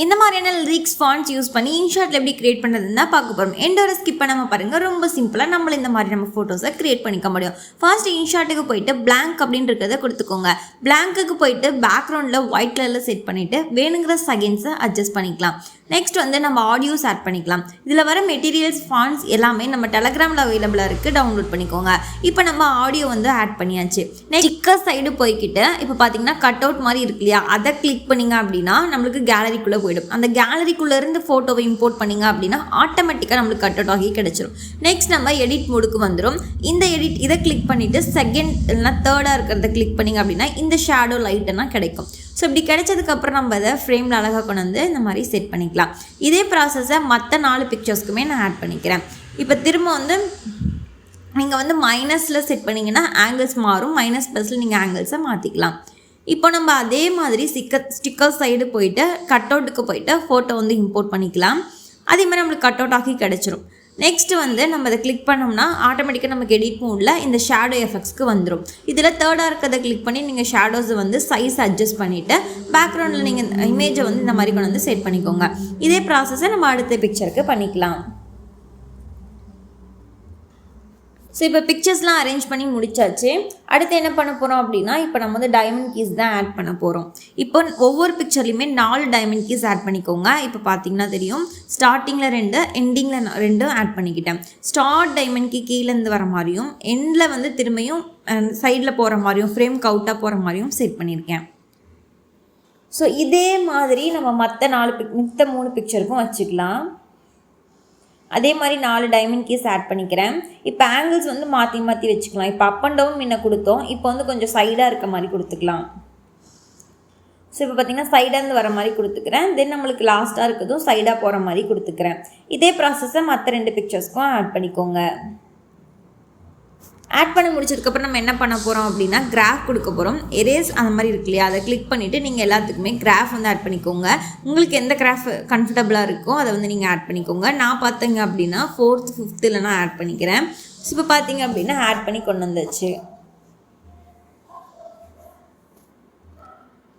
இந்த மாதிரியான lyrics fonts use பண்ணி இன்ஷாட்டில் எப்படி கிரியேட் பண்ணுறதுன்னு தான் பார்க்க போகிறோம். எண்டோட ஸ்கிப் பண்ணாமல் பாருங்கள். ரொம்ப சிம்பிளாக நம்மள இந்த மாதிரி நம்ம ஃபோட்டோஸை கிரியேட் பண்ணிக்க முடியும். ஃபர்ஸ்ட் இன்ஷாட்டுக்கு போயிட்டு பிளாங்க் அப்படின்றத கொடுத்துக்கோங்க. பிளாங்க்குக்கு போயிட்டு பேக்ரவுண்டில் ஒயிட் கலரில் செட் பண்ணிவிட்டு வேணுங்கிற செகண்ட்ஸை அட்ஜஸ்ட் பண்ணிக்கலாம். நெக்ஸ்ட் வந்து நம்ம ஆடியோஸ் ஆட் பண்ணிக்கலாம். இதில் வர மெட்டீரியல்ஸ் ஃபாண்ட்ஸ் எல்லாமே நம்ம டெலகிராமில் அவைலபிளாக இருக்குது, டவுன்லோட் பண்ணிக்கோங்க. இப்போ நம்ம ஆடியோ வந்து ஆட் பண்ணியாச்சு. நெக்ஸ்ட் ஸ்டிக்கர் சைடு போய்கிட்டு இப்போ பார்த்தீங்கன்னா கட் அவுட் மாதிரி இருக்கு இல்லையா, அதை கிளிக் பண்ணிங்க அப்படின்னா நம்மளுக்கு கேலரிக்குள்ளே போயிடும். அந்த கேலரிக்குள்ளேருந்து ஃபோட்டோவை இம்போர்ட் பண்ணிங்க அப்படின்னா ஆட்டோமேட்டிக்காக நம்மளுக்கு கட் அவுட் ஆகி கிடச்சிரும். நெக்ஸ்ட் நம்ம எடிட் மோடுக்கு வந்துடும். இந்த எடிட் இதை கிளிக் பண்ணிவிட்டு செகண்ட் இல்லைனா தேர்டாக இருக்கிறத கிளிக் பண்ணிங்க அப்படின்னா இந்த ஷேடோ லைட்டெல்லாம் கிடைக்கும். ஸோ இப்படி கிடைச்சதுக்கப்புறம் நம்ம அதை ஃப்ரேமில் அழகாக கொண்டு வந்து இந்த மாதிரி செட் பண்ணிக்கலாம். இதே ப்ராசஸை மற்ற 4 பிக்சர்ஸ்க்குமே நான் ஆட் பண்ணிக்கிறேன். இப்போ திரும்ப வந்து நீங்கள் வந்து மைனஸில் செட் பண்ணிங்கன்னா ஆங்கிள்ஸ் மாறும், மைனஸ் ப்ளஸில் நீங்கள் ஆங்கிள்ஸை மாற்றிக்கலாம். இப்போ நம்ம அதே மாதிரி ஸ்டிக்கர் சைடு போயிட்டு கட் அவுட்டுக்கு போயிட்டு ஃபோட்டோ வந்து இம்போர்ட் பண்ணிக்கலாம். அதே மாதிரி நம்மளுக்கு கட் அவுட் ஆகி கிடச்சிரும். நெக்ஸ்ட்டு வந்து நம்ம அதை கிளிக் பண்ணோம்னா ஆட்டோமேட்டிக்காக நமக்கு எடிட் மோடில் இந்த ஷேடோ எஃபெக்ட்ஸ்க்கு வந்துடும். இதில் தேர்டாக இருக்கிறத கிளிக் பண்ணி நீங்கள் ஷேடோஸை வந்து சைஸ் அட்ஜஸ்ட் பண்ணிவிட்டு பேக்ரவுண்டில் நீங்கள் இமேஜை வந்து இந்த மாதிரி கொண்டு வந்து செட் பண்ணிக்கோங்க. இதே ப்ராசஸை நம்ம அடுத்த பிக்சருக்கு பண்ணிக்கலாம். ஸோ இப்போ பிக்சர்ஸ்லாம் அரேஞ்ச் பண்ணி முடிச்சாச்சு. அடுத்து என்ன பண்ண போகிறோம் அப்படின்னா இப்போ நம்ம வந்து டைமண்ட் கீஸ் தான் ஆட் பண்ண போகிறோம். இப்போ ஒவ்வொரு பிக்சர்லையுமே 4 டைமண்ட் கீஸ் ஆட் பண்ணிக்கோங்க. இப்போ பார்த்தீங்கன்னா தெரியும், ஸ்டார்டிங்கில் 2, எண்டிங்கில் 2 ஆட் பண்ணிக்கிட்டேன். ஸ்டார்ட் டைமண்ட் கீ கீழேருந்து வர மாதிரியும் எண்டில் வந்து திரும்பியும் சைடில் போகிற மாதிரியும் ஃப்ரேம்க்கு அவுட்டாக போகிற மாதிரியும் செட் பண்ணியிருக்கேன். ஸோ இதே மாதிரி நம்ம மற்ற 3 பிக்சருக்கும் வச்சுக்கலாம். அதே மாதிரி 4 டைமண்ட் கீஸ் ஆட் பண்ணிக்கிறேன். இப்போ ஆங்கிள்ஸ் வந்து மாற்றி மாற்றி வச்சுக்கலாம். இப்போ அப் அண்ட் டவுன் முன்ன கொடுத்தோம், இப்போ வந்து கொஞ்சம் சைடாக இருக்க மாதிரி கொடுத்துக்கலாம். ஸோ இப்போ பார்த்திங்கன்னா சைடாக வர மாதிரி கொடுத்துக்கிறேன். தென் நம்மளுக்கு லாஸ்ட்டாக இருக்கிறதும் சைடாக போகிற மாதிரி கொடுத்துக்கிறேன். இதே ப்ராசஸை மற்ற 2 பிக்சர்ஸ்க்கும் ஆட் பண்ணிக்கோங்க. ஆட் பண்ணி முடிச்சதுக்கப்புறம் நம்ம என்ன பண்ண போகிறோம் அப்படின்னா கிராஃப் கொடுக்க போகிறோம். எரேஸ் அந்த மாதிரி இருக்கு இல்லையா, அதை கிளிக் பண்ணிவிட்டு நீங்கள் எல்லாத்துக்குமே கிராஃப் வந்து ஆட் பண்ணிக்கோங்க. உங்களுக்கு எந்த கிராஃப் கம்ஃபர்டபுளாக இருக்கோ அதை வந்து நீங்கள் ஆட் பண்ணிக்கோங்க. நான் பார்த்தீங்க அப்படின்னா 4th 5th நான் ஆட் பண்ணிக்கிறேன். ஸோ இப்போ பார்த்தீங்க அப்படின்னா ஆட் பண்ணி கொண்டு வந்தாச்சு.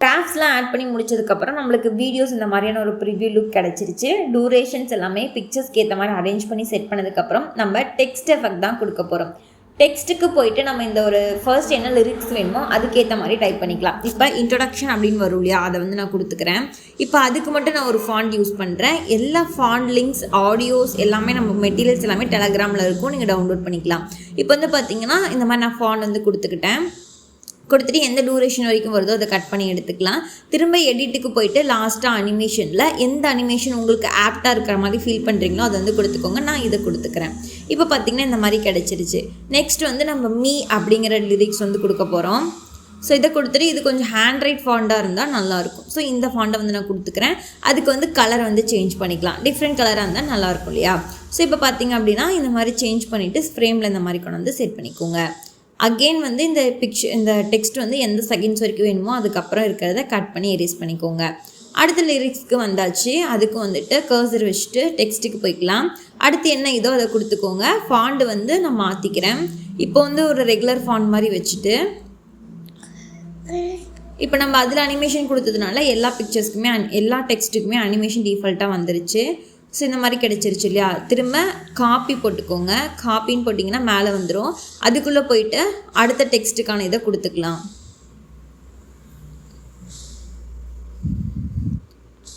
கிராஃப்ட்ஸ்லாம் ஆட் பண்ணி முடிச்சதுக்கப்புறம் நம்மளுக்கு வீடியோஸ் இந்த மாதிரியான ஒரு ப்ரிவ்யூ லுக் கிடச்சிருச்சு. டூரேஷன்ஸ் எல்லாமே பிக்சர்ஸ்க்கு ஏற்ற மாதிரி அரேஞ்ச் பண்ணி செட் பண்ணதுக்கப்புறம் நம்ம டெக்ஸ்ட் எஃபெக்ட் தான் கொடுக்க போகிறோம். டெக்ஸ்ட்டுக்கு போயிட்டு நம்ம இந்த ஒரு ஃபர்ஸ்ட் என்ன லிரிக்ஸ் வேணுமோ அதுக்கேற்ற மாதிரி டைப் பண்ணிக்கலாம். இப்போ இன்ட்ரொடக்ஷன் அப்படின்னு வரும் இல்லையா, அதை வந்து நான் கொடுத்துக்கிறேன். இப்போ அதுக்கு மட்டும் நான் ஒரு ஃபாண்ட் யூஸ் பண்ணுறேன். எல்லா ஃபாண்ட் லிங்க்ஸ், ஆடியோஸ் எல்லாமே நம்ம மெட்டீரியல்ஸ் எல்லாமே டெலகிராமில் இருக்கும், நீங்கள் டவுன்லோட் பண்ணிக்கலாம். இப்போ வந்து பார்த்தீங்கன்னா இந்த மாதிரி நான் ஃபாண்ட் வந்து கொடுத்துட்டு எந்த டூரேஷன் வரைக்கும் வருதோ அதை கட் பண்ணி எடுத்துக்கலாம். திரும்ப எடிட்டுக்கு போயிட்டு லாஸ்ட்டாக அனிமேஷனில் எந்த அனிமேஷன் உங்களுக்கு ஆப்டாக இருக்கிற மாதிரி ஃபீல் பண்ணுறீங்களோ அதை வந்து கொடுத்துக்கோங்க. நான் இதை கொடுத்துக்கிறேன். இப்போ பார்த்திங்கன்னா இந்த மாதிரி கிடச்சிருச்சு. நெக்ஸ்ட் வந்து நம்ம மீ அப்படிங்கிற லிரிக்ஸ் வந்து கொடுக்க போகிறோம். ஸோ இதை கொடுத்துட்டு இது கொஞ்சம் ஹேண்ட் ரைட் ஃபாண்டாக இருந்தால் நல்லாயிருக்கும். ஸோ இந்த ஃபாண்டை வந்து நான் கொடுத்துக்கிறேன். அதுக்கு வந்து கலர் வந்து சேஞ்ச் பண்ணிக்கலாம். டிஃப்ரெண்ட் கலராக இருந்தால் நல்லாயிருக்கும் இல்லையா. ஸோ இப்போ பார்த்திங்க அப்படின்னா இந்த மாதிரி சேஞ்ச் பண்ணிவிட்டு ஃப்ரேமில் இந்த மாதிரி கொண்டு வந்து செட் பண்ணிக்கோங்க. அகெயின் வந்து இந்த டெக்ஸ்ட் வந்து எந்த செகண்ட்ஸ் வரைக்கும் வேணுமோ அதுக்கப்புறம் இருக்கிறத கட் பண்ணி எரேஸ் பண்ணிக்கோங்க. அடுத்த லிரிக்ஸ்க்கு வந்தாச்சு. அதுக்கு வந்துட்டு கர்சர் வச்சுட்டு டெக்ஸ்ட்டுக்கு போய்க்கலாம். அடுத்து என்ன இதோ அதை கொடுத்துக்கோங்க. ஃபாண்ட் வந்து நான் மாற்றிக்கிறேன். இப்போ வந்து ஒரு ரெகுலர் ஃபாண்ட் மாதிரி வச்சுட்டு இப்போ நம்ம அதில் அனிமேஷன் கொடுத்ததுனால எல்லா பிக்சர்ஸ்க்குமே எல்லா டெக்ஸ்ட்டுக்குமே அனிமேஷன் டிஃபால்ட்டாக வந்துருச்சு. ஸோ இந்த மாதிரி கிடச்சிருச்சு இல்லையா. திரும்ப காப்பி போட்டுக்கோங்க. காப்பின்னு போட்டிங்கன்னா மேலே வந்துடும். அதுக்குள்ளே போயிட்டு அடுத்த டெக்ஸ்ட்டுக்கான இதை கொடுத்துக்கலாம்.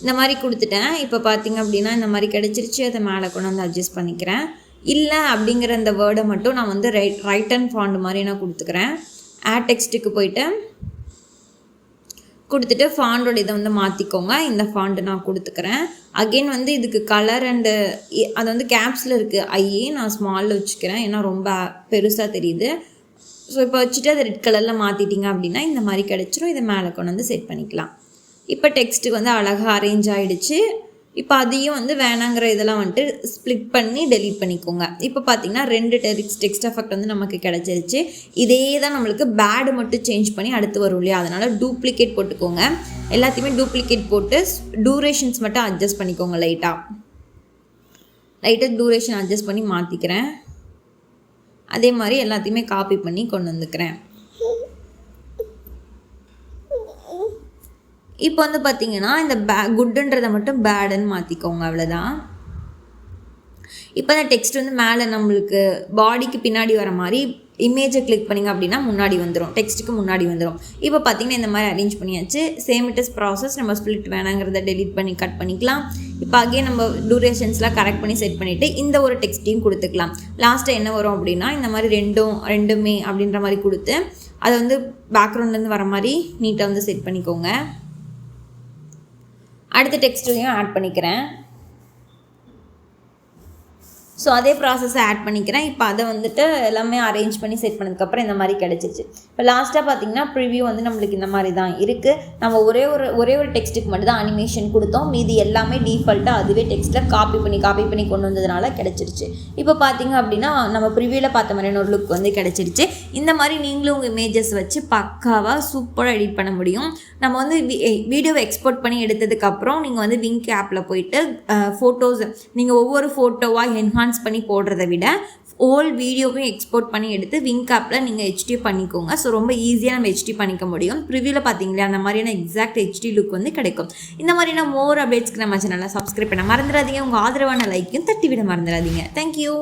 இந்த மாதிரி கொடுத்துட்டேன். இப்போ பார்த்திங்க அப்படின்னா இந்த மாதிரி கிடச்சிருச்சு. அதை மேலே கொண்டு வந்து அட்ஜஸ்ட் பண்ணிக்கிறேன். இல்லை அப்படிங்கிற இந்த வேர்டை மட்டும் நான் வந்து ரைட் அண்ட் ஃபாண்ட் மாதிரி நான் கொடுத்துக்கிறேன். ஆட் டெக்ஸ்ட்டுக்கு போயிட்டு கொடுத்துட்டு ஃபாண்டோட இதை வந்து மாற்றிக்கோங்க. இந்த ஃபாண்டு நான் கொடுத்துக்கிறேன். அகெயின் வந்து இதுக்கு கலர் அண்டு அது வந்து கேப்ஸில் இருக்குது. நான் ஸ்மாலில் வச்சுக்கிறேன், ஏன்னா ரொம்ப பெருசாக தெரியுது. ஸோ இப்போ வச்சுட்டு அதை ரெட் கலரில் மாற்றிட்டிங்க அப்படின்னா இந்த மாதிரி கிடச்சிரும். இதை மேலே கொண்டு வந்து செட் பண்ணிக்கலாம். இப்போ டெக்ஸ்ட்டுக்கு வந்து அழகாக அரேஞ்ச் ஆகிடுச்சு. இப்போ அதையும் வந்து வேணாங்கிற இதெல்லாம் வந்துட்டு ஸ்ப்ளிட் பண்ணி டெலீட் பண்ணிக்கோங்க. இப்போ பார்த்தீங்கன்னா 2 டெக்ஸ்ட் எஃபெக்ட் வந்து நமக்கு கிடச்சிருச்சு. இதே தான் நம்மளுக்கு பேடு மட்டும் சேஞ்ச் பண்ணி அடுத்து வரும் இல்லையா, அதனால் டூப்ளிகேட் போட்டுக்கோங்க. எல்லாத்தையுமே டூப்ளிகேட் போட்டு டூரேஷன்ஸ் மட்டும் அட்ஜஸ்ட் பண்ணிக்கோங்க. லைட்டாக டூரேஷன் அட்ஜஸ்ட் பண்ணி மாற்றிக்கிறேன். அதே மாதிரி எல்லாத்தையுமே காப்பி பண்ணி கொண்டு வந்துக்கிறேன். இப்போ வந்து பார்த்தீங்கன்னா இந்த குட்டுன்றதை மட்டும் பேடுன்னு மாற்றிக்கோங்க, அவ்வளோதான். இப்போ அந்த டெக்ஸ்ட் வந்து மேலே நம்மளுக்கு பாடிக்கு பின்னாடி வர மாதிரி இமேஜை கிளிக் பண்ணிங்க அப்படின்னா முன்னாடி வந்துடும், டெக்ஸ்ட்டுக்கு முன்னாடி வந்துடும். இப்போ பார்த்தீங்கன்னா இந்த மாதிரி அரேஞ்ச் பண்ணியாச்சு. Same it is process. நம்ம ஸ்ப்ளிட் வேணாங்கிறத டெலிட் பண்ணி கட் பண்ணிக்கலாம். இப்போ அகே நம்ம டூரேஷன்ஸ்லாம் கரெக்ட் பண்ணி செட் பண்ணிவிட்டு இந்த ஒரு டெக்ஸ்ட்டையும் கொடுத்துக்கலாம். லாஸ்ட்டாக என்ன வரும் அப்படின்னா இந்த மாதிரி ரெண்டுமே அப்படின்ற மாதிரி கொடுத்து அதை வந்து பேக்ரவுண்ட்லேருந்து வர மாதிரி நீட்டாக வந்து செட் பண்ணிக்கோங்க. அடுத்த டெக்ஸ்ட்டையும் ஆட் பண்ணிக்கிறேன். ஸோ அதே ப்ராசஸை ஆட் பண்ணிக்கிறேன். இப்போ அதை வந்துட்டு எல்லாமே அரேஞ்ச் பண்ணி செட் பண்ணதுக்கப்புறம் இந்த மாதிரி கிடச்சிச்சு. இப்போ லாஸ்ட்டாக பார்த்தீங்கன்னா ப்ரிவ்யூ வந்து நம்மளுக்கு இந்த மாதிரி தான் இருக்குது. நம்ம ஒரே ஒரு டெக்ஸ்ட்டுக்கு மட்டும் தான் அனிமேஷன் கொடுத்தோம். மீதி எல்லாமே டீஃபால்ட்டாக அதுவே டெக்ஸ்ட்டில் காப்பி பண்ணி கொண்டு வந்ததுனால கிடச்சிருச்சு. இப்போ பார்த்தீங்க அப்படின்னா நம்ம ப்ரிவ்யூவில் பார்த்த மாதிரியான ஒரு லுக் வந்து கிடச்சிருச்சு. இந்த மாதிரி நீங்களும் உங்கள் இமேஜஸ் வச்சு பக்காவாக சூப்பராக எடிட் பண்ண முடியும். நம்ம வந்து வீடியோவை எக்ஸ்போர்ட் பண்ணி எடுத்ததுக்கப்புறம் நீங்கள் வந்து விங்க் ஆப்பில் போயிட்டு ஃபோட்டோஸ் நீங்கள் ஒவ்வொரு ஃபோட்டோவாக என்ஹான்ஸ் பண்ணி போடுறத விட ஓல் வீடியோவையும் எக்ஸ்போர்ட் பண்ணி எடுத்து விங்க் ஆப்பில் நீங்கள் ஹெச்டி பண்ணிக்கோங்க. ஸோ ரொம்ப ஈஸியாக நம்ம ஹெச்டி பண்ணிக்க முடியும். ப்ரிவியூவில் பார்த்தீங்களா அந்த மாதிரியான எக்ஸாக்ட் ஹெச்டி லுக் வந்து கிடைக்கும். இந்த மாதிரியான மோர் அப்டேட்ஸ்க்கு நம்ம சேனலை சப்ஸ்கிரைப் பண்ண மறந்துடாதீங்க. உங்கள் ஆதரவான லைக்கையும் தட்டி விட மறந்துடாதீங்க. தேங்க்யூ.